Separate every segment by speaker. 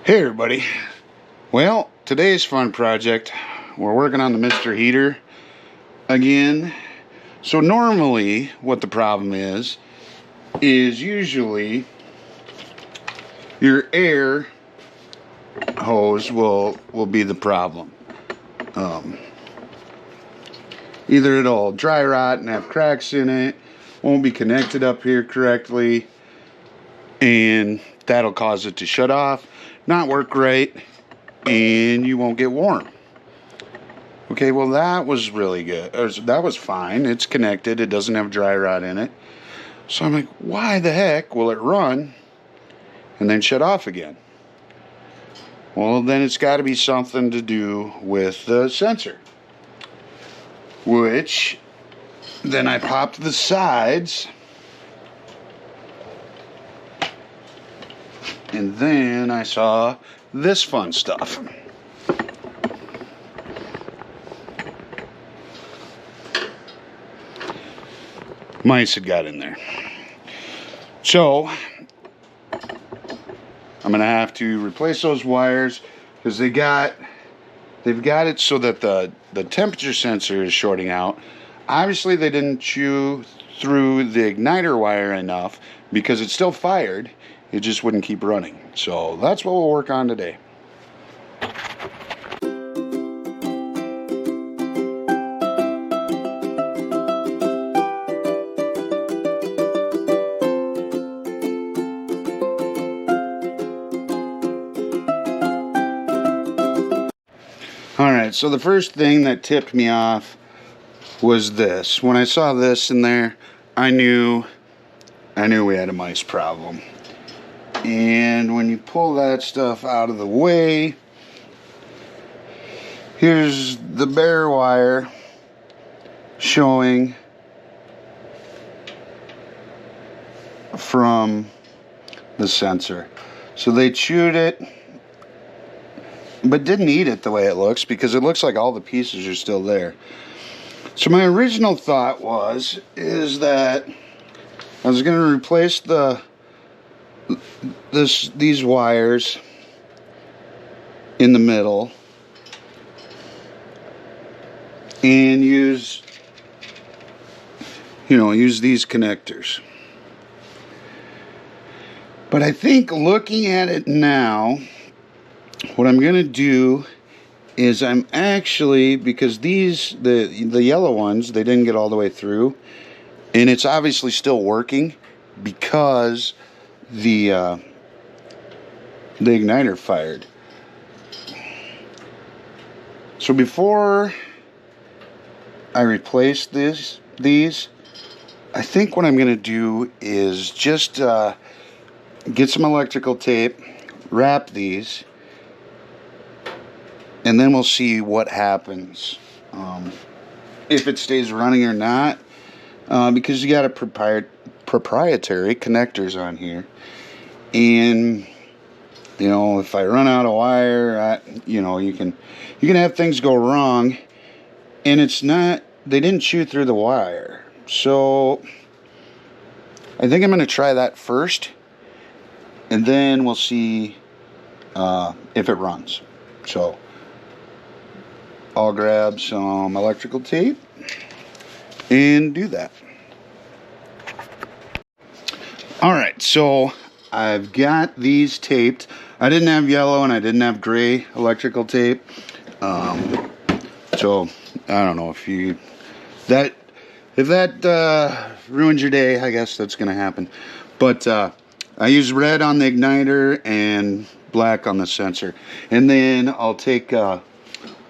Speaker 1: Hey everybody. Well, today's fun project, we're working on the Mr. Heater again. So normally what the problem is usually your air hose will be the problem. Either it'll dry rot and have cracks in it, won't be connected up here correctly, and that'll cause it to shut off, not work right, and you won't get warm. Okay, well that was really good. That was fine. It's connected. It doesn't have dry rot in it. So I'm like, why the heck will it run and then shut off again? Well, then it's got to be something to do with the sensor. Which, then I popped the sides. And then I saw this fun stuff. Mice had got in there. So I'm gonna have to replace those wires because they've got it so that the temperature sensor is shorting out. Obviously they didn't chew through the igniter wire enough because it's still fired. It just wouldn't keep running. So that's what we'll work on today. Alright, so the first thing that tipped me off was this. When I saw this in there, I knew we had a mice problem. And when you pull that stuff out of the way, here's the bare wire showing from the sensor. So they chewed it, but didn't eat it the way it looks, because it looks like all the pieces are still there. So my original thought is that I was going to replace these wires in the middle and use these connectors. But I think looking at it now, what I'm going to do is I'm actually, because the yellow ones, they didn't get all the way through, and it's obviously still working because the igniter fired. So before I replace these, I think what I'm going to do is just get some electrical tape, wrap these, and then we'll see what happens, if it stays running or not, because you got a proprietary connectors on here, and if I run out of wire, you can have things go wrong, and they didn't chew through the wire. So I think I'm going to try that first, and then we'll see if it runs. So I'll grab some electrical tape and do that. Alright, so I've got these taped. I didn't have yellow and I didn't have gray electrical tape. So I don't know if that ruins your day, I guess that's gonna happen. But I use red on the igniter and black on the sensor. And then I'll take the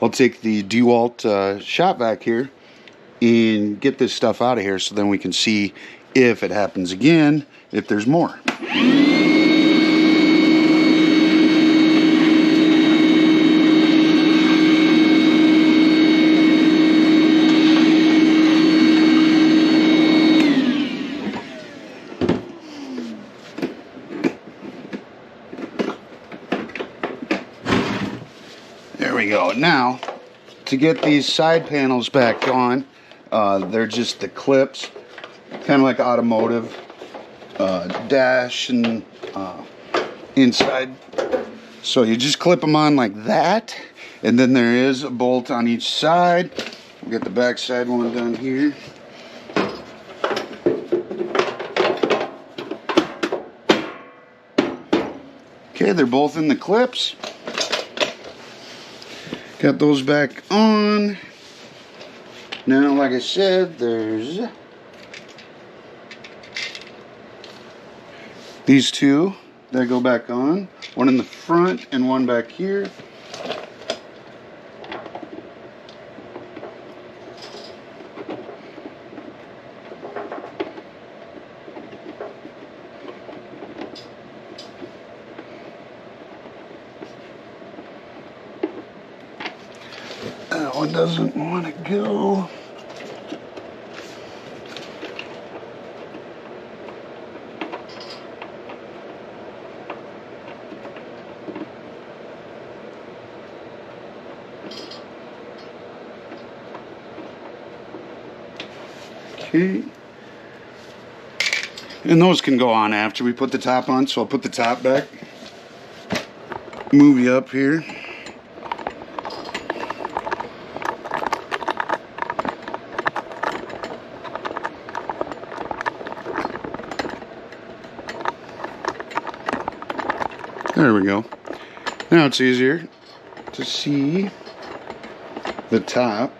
Speaker 1: DeWalt shop vac here and get this stuff out of here, so then we can see if it happens again, if there's more. There we go. Now, to get these side panels back on, they're just the clips, kind of like automotive dash and inside So you just clip them on like that, and then there is a bolt on each side. We'll get the back side one done here. Okay, they're both in the clips. Got those back on. Now, like I said, there's these two that go back on. One in the front and one back here. That one doesn't want to go. Okay. And those can go on after we put the top on, so I'll put the top back. Move you up here. There we go. Now it's easier to see the top.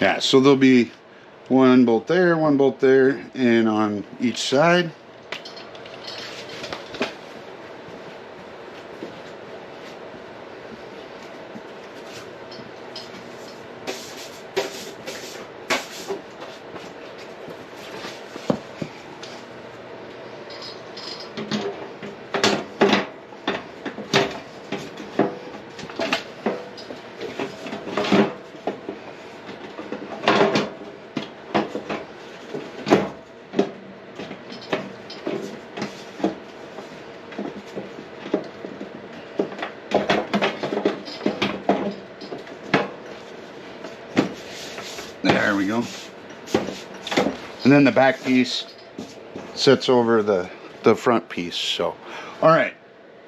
Speaker 1: Yeah, so there'll be one bolt there, and on each side. There we go. And then the back piece sits over the front piece. So, all right.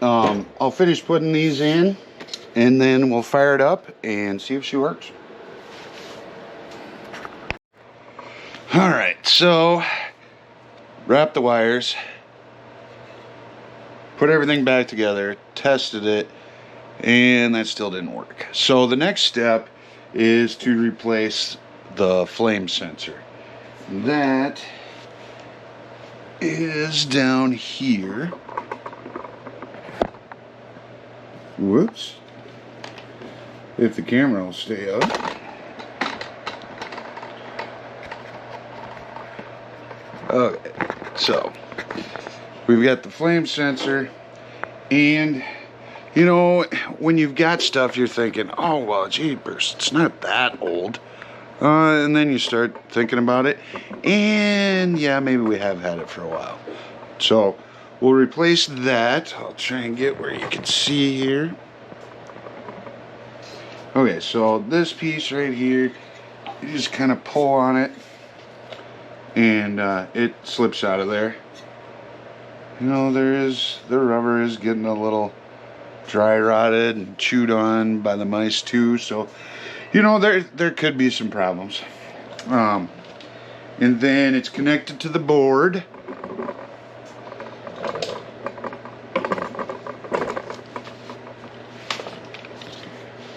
Speaker 1: I'll finish putting these in, and then we'll fire it up and see if she works. All right. So, wrap the wires, put everything back together, tested it, and that still didn't work. So the next step is to replace the flame sensor. That is down here. Whoops. If the camera will stay up. Okay, so we've got the flame sensor, and you know, when you've got stuff, you're thinking, oh well, jeepers, it's not that old. And then you start thinking about it, and yeah, maybe we have had it for a while. So we'll replace that. I'll try and get where you can see here. Okay, so this piece right here, you just kind of pull on it, and it slips out of there. You know, the rubber is getting a little dry rotted and chewed on by the mice too, so you know, there could be some problems. And then it's connected to the board.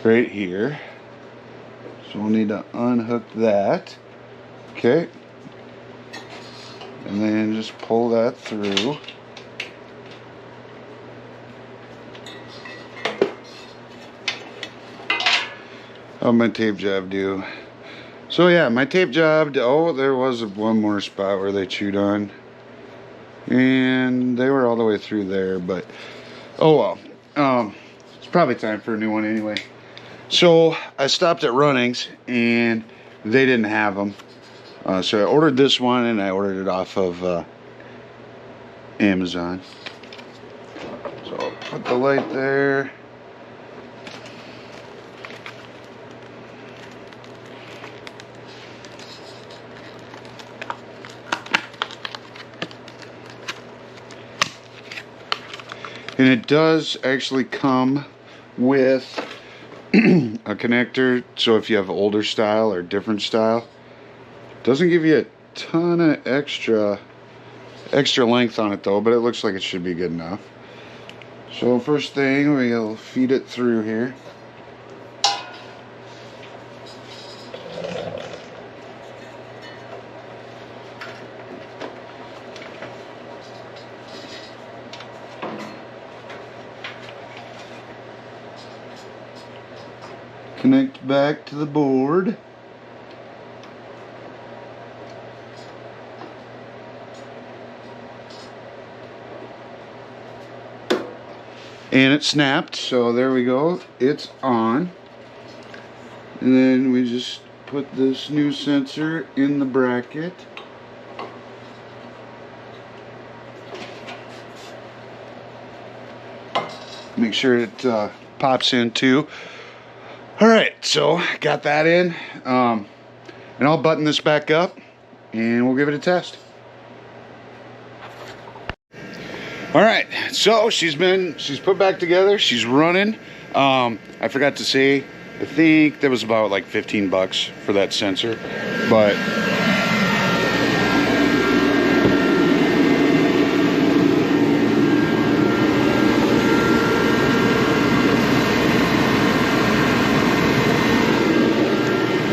Speaker 1: Right here. So we'll need to unhook that. Okay. And then just pull that through. How'd my tape job do? So yeah, my tape job, oh, there was one more spot where they chewed on. And they were all the way through there, but oh well. It's probably time for a new one anyway. So I stopped at Runnings and they didn't have them. So I ordered this one, and I ordered it off of Amazon. So I'll put the light there. And it does actually come with a connector, so if you have older style or different style, doesn't give you a ton of extra length on it though, but it looks like it should be good enough. So first thing, we'll feed it through here. Connect back to the board. And it snapped, so there we go, it's on. And then we just put this new sensor in the bracket. Make sure it pops in too. Alright, so got that in. And I'll button this back up and we'll give it a test. Alright, so she's put back together, she's running. I forgot to say, I think that was about like 15 bucks for that sensor, but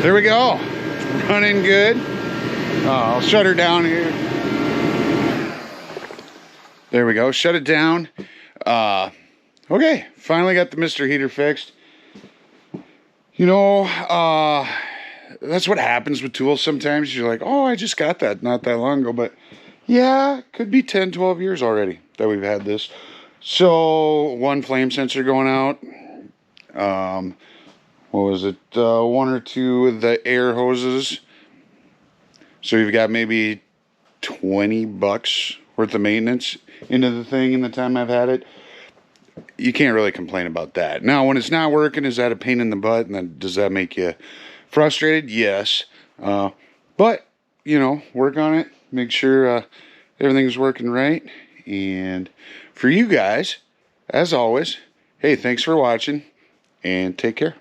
Speaker 1: there we go, running good. I'll shut her down here. There we go, shut it down. Okay, finally got the Mr. Heater fixed. You know, that's what happens with tools sometimes. You're like, oh, I just got that not that long ago. But yeah, could be 10, 12 years already that we've had this. So, one flame sensor going out. What was it? One or two of the air hoses. So you've got maybe 20 bucks worth of maintenance into the thing in the time I've had it. You can't really complain about that. Now, when it's not working, is that a pain in the butt? And then does that make you frustrated? Yes. But, you know, work on it. Make sure everything's working right. And for you guys, as always, hey, thanks for watching and take care.